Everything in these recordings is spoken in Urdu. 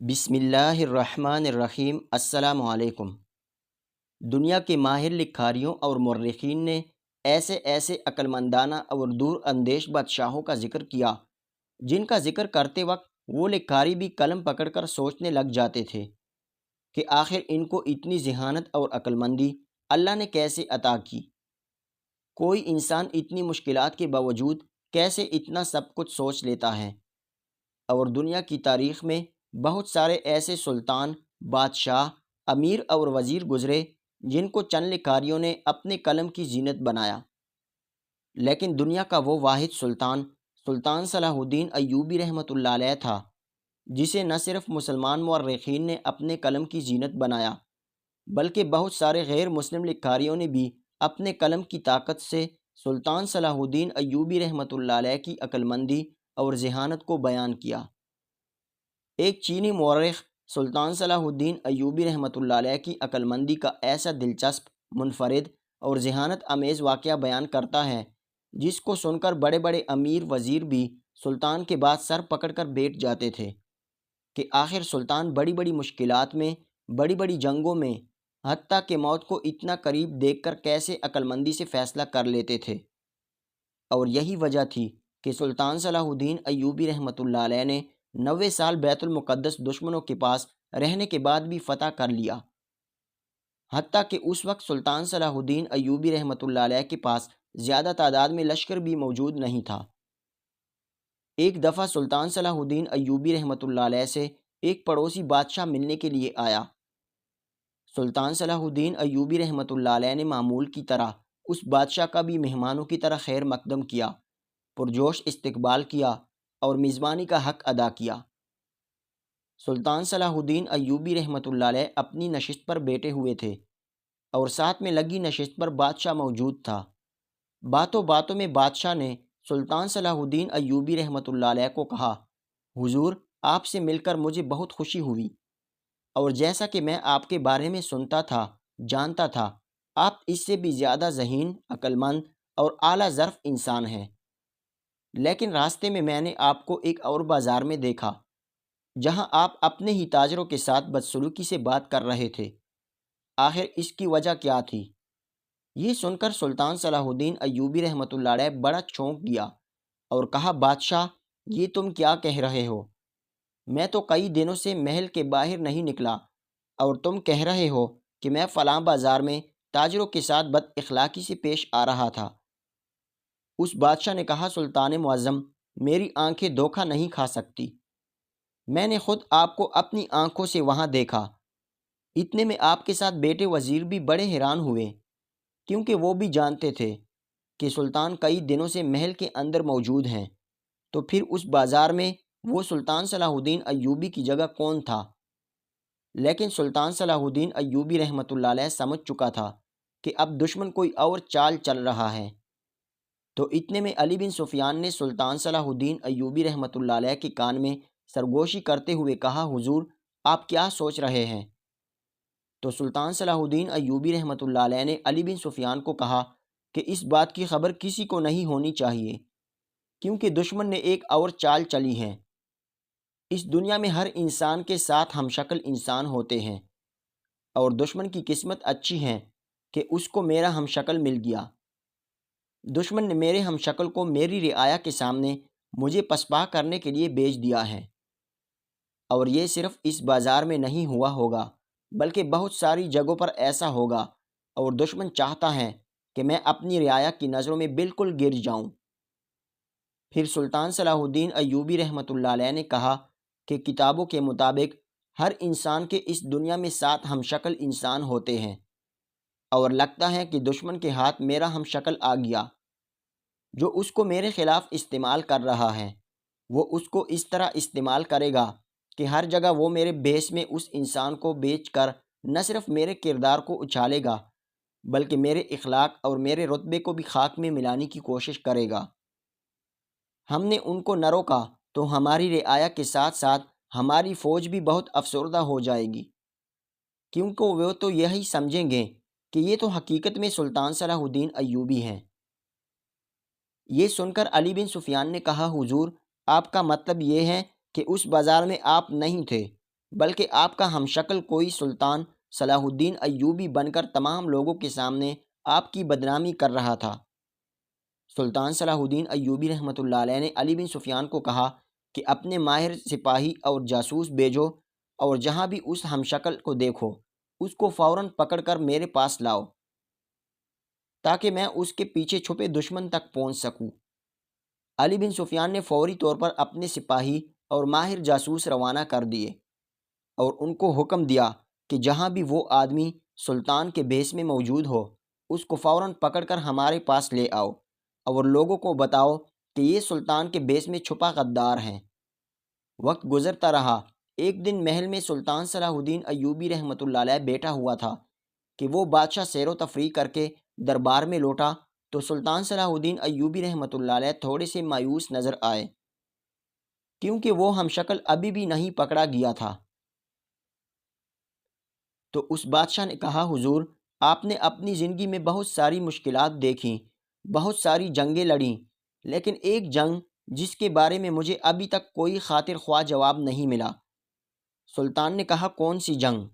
بسم اللہ الرحمن الرحیم۔ السلام علیکم۔ دنیا کے ماہر لکھاریوں اور مورخین نے ایسے ایسے عقلمندانہ اور دور اندیش بادشاہوں کا ذکر کیا جن کا ذکر کرتے وقت وہ لکھاری بھی قلم پکڑ کر سوچنے لگ جاتے تھے کہ آخر ان کو اتنی ذہانت اور عقلمندی اللہ نے کیسے عطا کی۔ کوئی انسان اتنی مشکلات کے باوجود کیسے اتنا سب کچھ سوچ لیتا ہے؟ اور دنیا کی تاریخ میں بہت سارے ایسے سلطان، بادشاہ، امیر اور وزیر گزرے جن کو چند لکھاریوں نے اپنے قلم کی زینت بنایا، لیکن دنیا کا وہ واحد سلطان صلاح الدین ایوبی رحمۃ اللہ علیہ تھا جسے نہ صرف مسلمان مورخین نے اپنے قلم کی زینت بنایا بلکہ بہت سارے غیر مسلم لکھاریوں نے بھی اپنے قلم کی طاقت سے سلطان صلاح الدین ایوبی رحمۃ اللہ علیہ کی عقلمندی اور ذہانت کو بیان کیا۔ ایک چینی مورخ سلطان صلاح الدین ایوبی رحمۃ اللہ علیہ کی عقلمندی کا ایسا دلچسپ، منفرد اور ذہانت امیز واقعہ بیان کرتا ہے جس کو سن کر بڑے بڑے امیر وزیر بھی سلطان کے بعد سر پکڑ کر بیٹھ جاتے تھے کہ آخر سلطان بڑی بڑی مشکلات میں، بڑی بڑی جنگوں میں، حتیٰ کہ موت کو اتنا قریب دیکھ کر کیسے عقلمندی سے فیصلہ کر لیتے تھے۔ اور یہی وجہ تھی کہ سلطان صلاح الدین ایوبی رحمۃ اللہ علیہ نے 90 سال بیت المقدس دشمنوں کے پاس رہنے کے بعد بھی فتح کر لیا، حتیٰ کہ اس وقت سلطان صلاح الدین ایوبی رحمۃ اللہ علیہ کے پاس زیادہ تعداد میں لشکر بھی موجود نہیں تھا۔ ایک دفعہ سلطان صلاح الدین ایوبی رحمۃ اللہ علیہ سے ایک پڑوسی بادشاہ ملنے کے لیے آیا۔ سلطان صلاح الدین ایوبی رحمۃ اللہ علیہ نے معمول کی طرح اس بادشاہ کا بھی مہمانوں کی طرح خیر مقدم کیا، پرجوش استقبال کیا اور میزبانی کا حق ادا کیا۔ سلطان صلاح الدین ایوبی رحمۃ اللہ علیہ اپنی نشست پر بیٹھے ہوئے تھے اور ساتھ میں لگی نشست پر بادشاہ موجود تھا۔ باتوں باتوں میں بادشاہ نے سلطان صلاح الدین ایوبی رحمۃ اللہ علیہ کو کہا، حضور، آپ سے مل کر مجھے بہت خوشی ہوئی، اور جیسا کہ میں آپ کے بارے میں سنتا تھا، جانتا تھا، آپ اس سے بھی زیادہ ذہین، عقلمند اور اعلیٰ ظرف انسان ہیں۔ لیکن راستے میں نے آپ کو ایک اور بازار میں دیکھا جہاں آپ اپنے ہی تاجروں کے ساتھ بدسلوکی سے بات کر رہے تھے، آخر اس کی وجہ کیا تھی؟ یہ سن کر سلطان صلاح الدین ایوبی رحمۃ اللہ علیہ بڑا چونک گیا اور کہا، بادشاہ، یہ تم کیا کہہ رہے ہو؟ میں تو کئی دنوں سے محل کے باہر نہیں نکلا اور تم کہہ رہے ہو کہ میں فلاں بازار میں تاجروں کے ساتھ بد اخلاقی سے پیش آ رہا تھا۔ اس بادشاہ نے کہا، سلطان معظم، میری آنکھیں دھوکہ نہیں کھا سکتی، میں نے خود آپ کو اپنی آنکھوں سے وہاں دیکھا۔ اتنے میں آپ کے ساتھ بیٹھے وزیر بھی بڑے حیران ہوئے، کیونکہ وہ بھی جانتے تھے کہ سلطان کئی دنوں سے محل کے اندر موجود ہیں، تو پھر اس بازار میں وہ سلطان صلاح الدین ایوبی کی جگہ کون تھا؟ لیکن سلطان صلاح الدین ایوبی رحمۃ اللہ علیہ سمجھ چکا تھا کہ اب دشمن کوئی اور چال چل رہا ہے۔ تو اتنے میں علی بن سفیان نے سلطان صلاح الدین ایوبی رحمۃ اللہ علیہ کے کان میں سرگوشی کرتے ہوئے کہا، حضور، آپ کیا سوچ رہے ہیں؟ تو سلطان صلاح الدین ایوبی رحمۃ اللہ علیہ نے علی بن سفیان کو کہا کہ اس بات کی خبر کسی کو نہیں ہونی چاہیے، کیونکہ دشمن نے ایک اور چال چلی ہے۔ اس دنیا میں ہر انسان کے ساتھ ہم شکل انسان ہوتے ہیں، اور دشمن کی قسمت اچھی ہے کہ اس کو میرا ہم شکل مل گیا۔ دشمن نے میرے ہم شکل کو میری رعایا کے سامنے مجھے پسپا کرنے کے لیے بھیج دیا ہے، اور یہ صرف اس بازار میں نہیں ہوا ہوگا بلکہ بہت ساری جگہوں پر ایسا ہوگا، اور دشمن چاہتا ہے کہ میں اپنی رعایا کی نظروں میں بالکل گر جاؤں۔ پھر سلطان صلاح الدین ایوبی رحمۃ اللہ علیہ نے کہا کہ کتابوں کے مطابق ہر انسان کے اس دنیا میں 7 ہم شکل انسان ہوتے ہیں، اور لگتا ہے کہ دشمن کے ہاتھ میرا ہم شکل آ گیا جو اس کو میرے خلاف استعمال کر رہا ہے۔ وہ اس کو اس طرح استعمال کرے گا کہ ہر جگہ وہ میرے بھیس میں اس انسان کو بیچ کر نہ صرف میرے کردار کو اچھالے گا بلکہ میرے اخلاق اور میرے رتبے کو بھی خاک میں ملانے کی کوشش کرے گا۔ ہم نے ان کو نہ روکا تو ہماری رعایا کے ساتھ ساتھ ہماری فوج بھی بہت افسردہ ہو جائے گی، کیونکہ وہ تو یہی سمجھیں گے کہ یہ تو حقیقت میں سلطان صلاح الدین ایوبی ہیں۔ یہ سن کر علی بن سفیان نے کہا، حضور، آپ کا مطلب یہ ہے کہ اس بازار میں آپ نہیں تھے، بلکہ آپ کا ہمشکل کوئی سلطان صلاح الدین ایوبی بن کر تمام لوگوں کے سامنے آپ کی بدنامی کر رہا تھا۔ سلطان صلاح الدین ایوبی رحمۃ اللہ علیہ نے علی بن سفیان کو کہا کہ اپنے ماہر سپاہی اور جاسوس بھیجو، اور جہاں بھی اس ہمشکل کو دیکھو اس کو فوراً پکڑ کر میرے پاس لاؤ تاکہ میں اس کے پیچھے چھپے دشمن تک پہنچ سکوں۔ علی بن سفیان نے فوری طور پر اپنے سپاہی اور ماہر جاسوس روانہ کر دیے اور ان کو حکم دیا کہ جہاں بھی وہ آدمی سلطان کے بھیس میں موجود ہو اس کو فوراً پکڑ کر ہمارے پاس لے آؤ اور لوگوں کو بتاؤ کہ یہ سلطان کے بھیس میں چھپا غدار ہیں۔ وقت گزرتا رہا۔ ایک دن محل میں سلطان صلاح الدین ایوبی رحمۃ اللہ علیہ بیٹھا ہوا تھا کہ وہ بادشاہ سیر و تفریح کر کے دربار میں لوٹا تو سلطان صلاح الدین ایوبی رحمۃ اللہ علیہ تھوڑے سے مایوس نظر آئے کیونکہ وہ ہمشکل ابھی بھی نہیں پکڑا گیا تھا۔ تو اس بادشاہ نے کہا، حضور آپ نے اپنی زندگی میں بہت ساری مشکلات دیکھیں، بہت ساری جنگیں لڑیں، لیکن ایک جنگ جس کے بارے میں مجھے ابھی تک کوئی خاطر خواہ جواب نہیں ملا۔ سلطان نے کہا، کون سی جنگ؟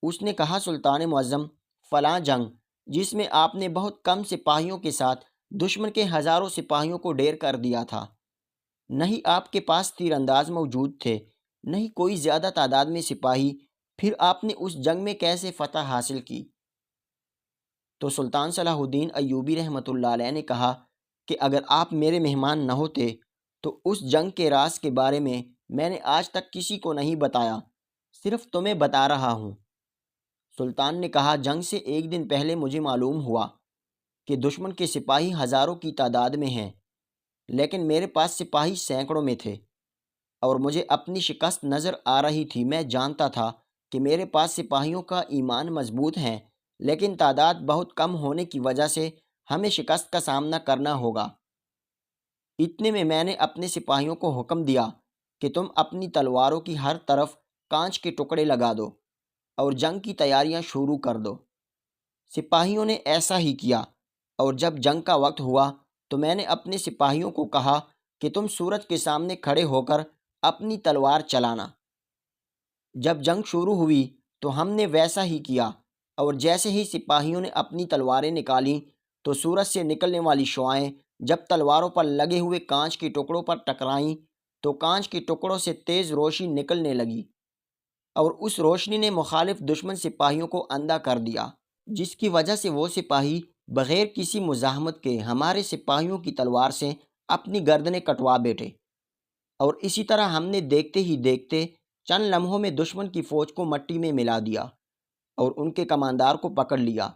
اس نے کہا، سلطان معظم، فلاں جنگ جس میں آپ نے بہت کم سپاہیوں کے ساتھ دشمن کے ہزاروں سپاہیوں کو ڈھیر کر دیا تھا۔ نہیں آپ کے پاس تیر انداز موجود تھے، نہیں کوئی زیادہ تعداد میں سپاہی، پھر آپ نے اس جنگ میں کیسے فتح حاصل کی؟ تو سلطان صلاح الدین ایوبی رحمۃ اللہ علیہ نے کہا کہ اگر آپ میرے مہمان نہ ہوتے تو اس جنگ کے راز کے بارے میں نے آج تک کسی کو نہیں بتایا، صرف تمہیں بتا رہا ہوں۔ سلطان نے کہا، جنگ سے ایک دن پہلے مجھے معلوم ہوا کہ دشمن کے سپاہی ہزاروں کی تعداد میں ہیں، لیکن میرے پاس سپاہی سینکڑوں میں تھے اور مجھے اپنی شکست نظر آ رہی تھی۔ میں جانتا تھا کہ میرے پاس سپاہیوں کا ایمان مضبوط ہے، لیکن تعداد بہت کم ہونے کی وجہ سے ہمیں شکست کا سامنا کرنا ہوگا۔ اتنے میں نے اپنے سپاہیوں کو حکم دیا کہ تم اپنی تلواروں کی ہر طرف کانچ کے ٹکڑے لگا دو اور جنگ کی تیاریاں شروع کر دو۔ سپاہیوں نے ایسا ہی کیا، اور جب جنگ کا وقت ہوا تو میں نے اپنے سپاہیوں کو کہا کہ تم سورج کے سامنے کھڑے ہو کر اپنی تلوار چلانا۔ جب جنگ شروع ہوئی تو ہم نے ویسا ہی کیا، اور جیسے ہی سپاہیوں نے اپنی تلواریں نکالیں تو سورج سے نکلنے والی شعاعیں جب تلواروں پر لگے ہوئے کانچ کے ٹکڑوں پر ٹکرائیں تو کانچ کے ٹکڑوں سے تیز روشنی نکلنے لگی، اور اس روشنی نے مخالف دشمن سپاہیوں کو اندھا کر دیا، جس کی وجہ سے وہ سپاہی بغیر کسی مزاحمت کے ہمارے سپاہیوں کی تلوار سے اپنی گردنیں کٹوا بیٹھے۔ اور اسی طرح ہم نے دیکھتے ہی دیکھتے چند لمحوں میں دشمن کی فوج کو مٹی میں ملا دیا اور ان کے کماندار کو پکڑ لیا۔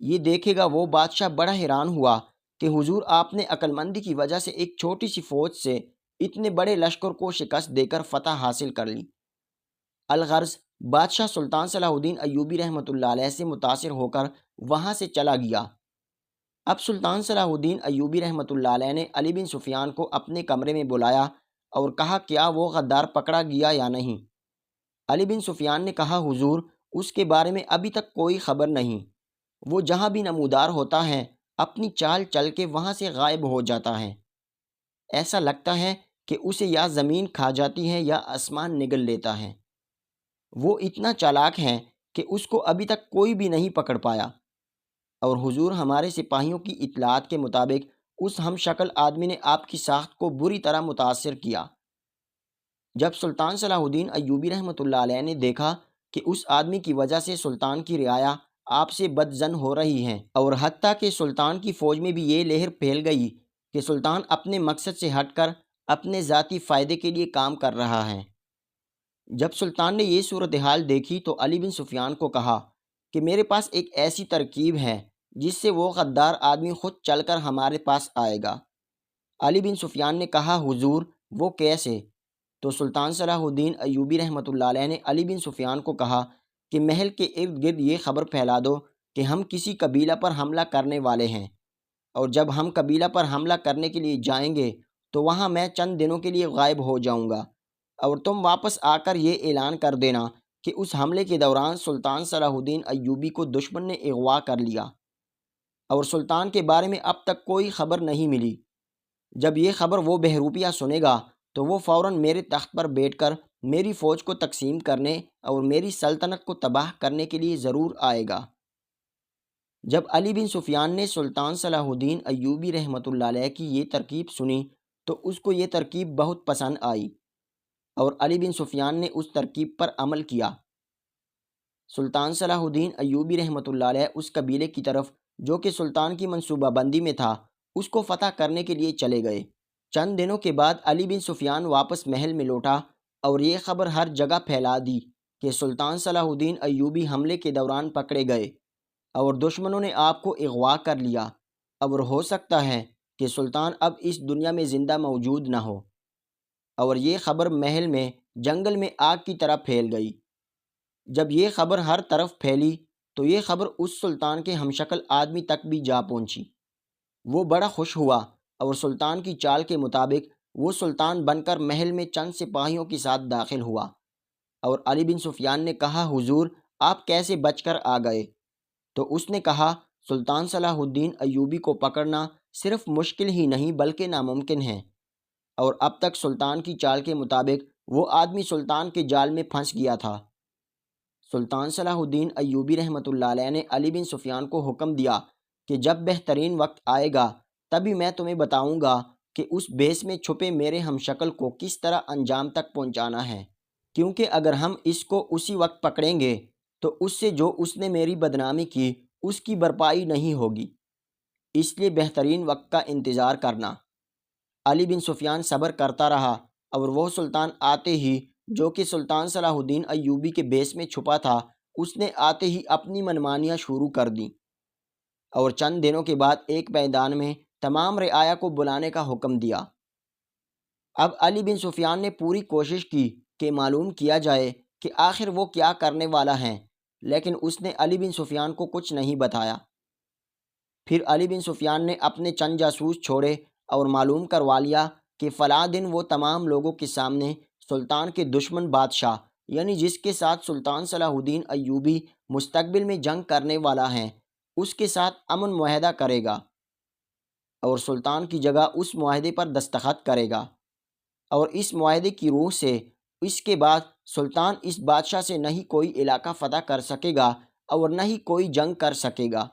یہ دیکھے گا وہ بادشاہ بڑا حیران ہوا کہ حضور آپ نے عقل مندی کی وجہ سے ایک چھوٹی سی فوج سے اتنے بڑے لشکر کو شکست دے کر فتح حاصل کر لی۔ الغرض بادشاہ سلطان صلاح الدین ایوبی رحمۃ اللہ علیہ سے متاثر ہو کر وہاں سے چلا گیا۔ اب سلطان صلاح الدین ایوبی رحمۃ اللہ علیہ نے علی بن سفیان کو اپنے کمرے میں بلایا اور کہا، کیا وہ غدار پکڑا گیا یا نہیں؟ علی بن سفیان نے کہا، حضور اس کے بارے میں ابھی تک کوئی خبر نہیں، وہ جہاں بھی نمودار ہوتا ہے اپنی چال چل کے وہاں سے غائب ہو جاتا ہے، ایسا لگتا ہے کہ اسے یا زمین کھا جاتی ہے یا آسمان نگل لیتا ہے۔ وہ اتنا چالاک ہے کہ اس کو ابھی تک کوئی بھی نہیں پکڑ پایا، اور حضور ہمارے سپاہیوں کی اطلاعات کے مطابق اس ہم شکل آدمی نے آپ کی ساخت کو بری طرح متاثر کیا۔ جب سلطان صلاح الدین ایوبی رحمۃ اللہ علیہ نے دیکھا کہ اس آدمی کی وجہ سے سلطان کی رعایا آپ سے بدظن ہو رہی ہیں، اور حتیٰ کہ سلطان کی فوج میں بھی یہ لہر پھیل گئی کہ سلطان اپنے مقصد سے ہٹ کر اپنے ذاتی فائدے کے لیے کام کر رہا ہے، جب سلطان نے یہ صورتحال دیکھی تو علی بن سفیان کو کہا کہ میرے پاس ایک ایسی ترکیب ہے جس سے وہ غدار آدمی خود چل کر ہمارے پاس آئے گا۔ علی بن سفیان نے کہا، حضور وہ کیسے؟ تو سلطان صلاح الدین ایوبی رحمۃ اللہ علیہ نے علی بن سفیان کو کہا کہ محل کے ارد گرد یہ خبر پھیلا دو کہ ہم کسی قبیلہ پر حملہ کرنے والے ہیں، اور جب ہم قبیلہ پر حملہ کرنے کے لیے جائیں گے تو وہاں میں چند دنوں کے لیے غائب ہو جاؤں گا، اور تم واپس آ کر یہ اعلان کر دینا کہ اس حملے کے دوران سلطان صلاح الدین ایوبی کو دشمن نے اغوا کر لیا، اور سلطان کے بارے میں اب تک کوئی خبر نہیں ملی۔ جب یہ خبر وہ بہروپیہ سنے گا تو وہ فوراً میرے تخت پر بیٹھ کر میری فوج کو تقسیم کرنے اور میری سلطنت کو تباہ کرنے کے لیے ضرور آئے گا۔ جب علی بن سفیان نے سلطان صلاح الدین ایوبی رحمۃ اللہ علیہ کی یہ ترکیب سنی تو اس کو یہ ترکیب بہت پسند آئی اور علی بن سفیان نے اس ترکیب پر عمل کیا۔ سلطان صلاح الدین ایوبی رحمۃ اللہ علیہ اس قبیلے کی طرف جو کہ سلطان کی منصوبہ بندی میں تھا اس کو فتح کرنے کے لیے چلے گئے۔ چند دنوں کے بعد علی بن سفیان واپس محل میں لوٹا اور یہ خبر ہر جگہ پھیلا دی کہ سلطان صلاح الدین ایوبی حملے کے دوران پکڑے گئے اور دشمنوں نے آپ کو اغوا کر لیا اور ہو سکتا ہے کہ سلطان اب اس دنیا میں زندہ موجود نہ ہو۔ اور یہ خبر محل میں جنگل میں آگ کی طرح پھیل گئی۔ جب یہ خبر ہر طرف پھیلی تو یہ خبر اس سلطان کے ہمشکل آدمی تک بھی جا پہنچی۔ وہ بڑا خوش ہوا اور سلطان کی چال کے مطابق وہ سلطان بن کر محل میں چند سپاہیوں کے ساتھ داخل ہوا اور علی بن سفیان نے کہا، حضور آپ کیسے بچ کر آ گئے؟ تو اس نے کہا، سلطان صلاح الدین ایوبی کو پکڑنا صرف مشکل ہی نہیں بلکہ ناممکن ہے، اور اب تک سلطان کی چال کے مطابق وہ آدمی سلطان کے جال میں پھنس گیا تھا۔ سلطان صلاح الدین ایوبی رحمۃ اللہ علیہ نے علی بن سفیان کو حکم دیا کہ جب بہترین وقت آئے گا تبھی میں تمہیں بتاؤں گا کہ اس بھیس میں چھپے میرے ہمشکل کو کس طرح انجام تک پہنچانا ہے، کیونکہ اگر ہم اس کو اسی وقت پکڑیں گے تو اس سے جو اس نے میری بدنامی کی اس کی بھرپائی نہیں ہوگی، اس لیے بہترین وقت کا انتظار کرنا۔ علی بن سفیان صبر کرتا رہا اور وہ سلطان آتے ہی جو کہ سلطان صلاح الدین ایوبی کے بھیس میں چھپا تھا اس نے آتے ہی اپنی منمانیاں شروع کر دیں اور چند دنوں کے بعد ایک میدان میں تمام رعایا کو بلانے کا حکم دیا۔ اب علی بن سفیان نے پوری کوشش کی کہ معلوم کیا جائے کہ آخر وہ کیا کرنے والا ہے، لیکن اس نے علی بن سفیان کو کچھ نہیں بتایا۔ پھر علی بن سفیان نے اپنے چند جاسوس چھوڑے اور معلوم کروا لیا کہ فلاں دن وہ تمام لوگوں کے سامنے سلطان کے دشمن بادشاہ یعنی جس کے ساتھ سلطان صلاح الدین ایوبی مستقبل میں جنگ کرنے والا ہے اس کے ساتھ امن معاہدہ کرے گا اور سلطان کی جگہ اس معاہدے پر دستخط کرے گا، اور اس معاہدے کی روح سے اس کے بعد سلطان اس بادشاہ سے نہ ہی کوئی علاقہ فتح کر سکے گا اور نہ ہی کوئی جنگ کر سکے گا۔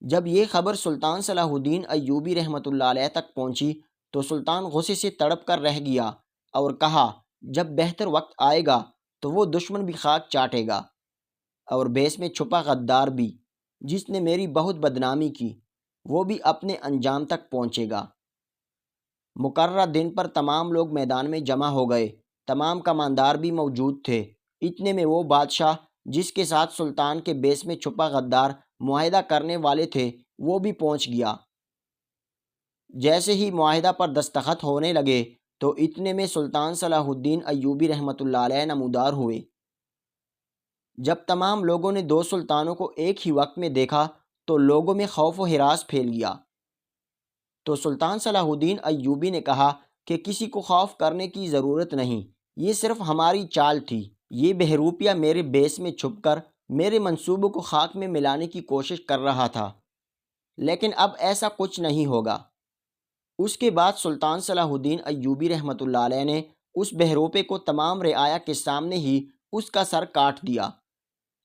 جب یہ خبر سلطان صلاح الدین ایوبی رحمۃ اللہ علیہ تک پہنچی تو سلطان غصے سے تڑپ کر رہ گیا اور کہا، جب بہتر وقت آئے گا تو وہ دشمن بھی خاک چاٹے گا اور بھیس میں چھپا غدار بھی جس نے میری بہت بدنامی کی وہ بھی اپنے انجام تک پہنچے گا۔ مقررہ دن پر تمام لوگ میدان میں جمع ہو گئے، تمام کماندار بھی موجود تھے۔ اتنے میں وہ بادشاہ جس کے ساتھ سلطان کے بھیس میں چھپا غدار معاہدہ کرنے والے تھے وہ بھی پہنچ گیا۔ جیسے ہی معاہدہ پر دستخط ہونے لگے تو اتنے میں سلطان صلاح الدین ایوبی رحمۃ اللہ علیہ نمودار ہوئے۔ جب تمام لوگوں نے دو سلطانوں کو ایک ہی وقت میں دیکھا تو لوگوں میں خوف و ہراس پھیل گیا۔ تو سلطان صلاح الدین ایوبی نے کہا کہ کسی کو خوف کرنے کی ضرورت نہیں، یہ صرف ہماری چال تھی، یہ بہروپیہ میرے بھیس میں چھپ کر میرے منصوبوں کو خاک میں ملانے کی کوشش کر رہا تھا، لیکن اب ایسا کچھ نہیں ہوگا۔ اس کے بعد سلطان صلاح الدین ایوبی رحمۃ اللہ علیہ نے اس بہروپے کو تمام رعایا کے سامنے ہی اس کا سر کاٹ دیا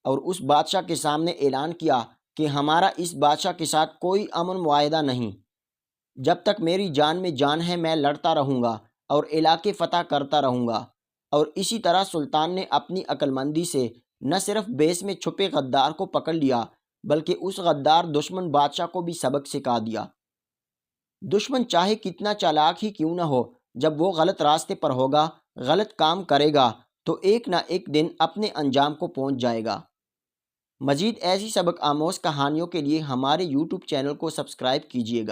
اور اس بادشاہ کے سامنے اعلان کیا کہ ہمارا اس بادشاہ کے ساتھ کوئی امن معاہدہ نہیں، جب تک میری جان میں جان ہے میں لڑتا رہوں گا اور علاقے فتح کرتا رہوں گا۔ اور اسی طرح سلطان نے اپنی عقل مندی سے نہ صرف بھیس میں چھپے غدار کو پکڑ لیا بلکہ اس غدار دشمن بادشاہ کو بھی سبق سکھا دیا۔ دشمن چاہے کتنا چالاک ہی کیوں نہ ہو، جب وہ غلط راستے پر ہوگا، غلط کام کرے گا تو ایک نہ ایک دن اپنے انجام کو پہنچ جائے گا۔ مزید ایسی سبق آموز کہانیوں کے لیے ہمارے یوٹیوب چینل کو سبسکرائب کیجیے گا۔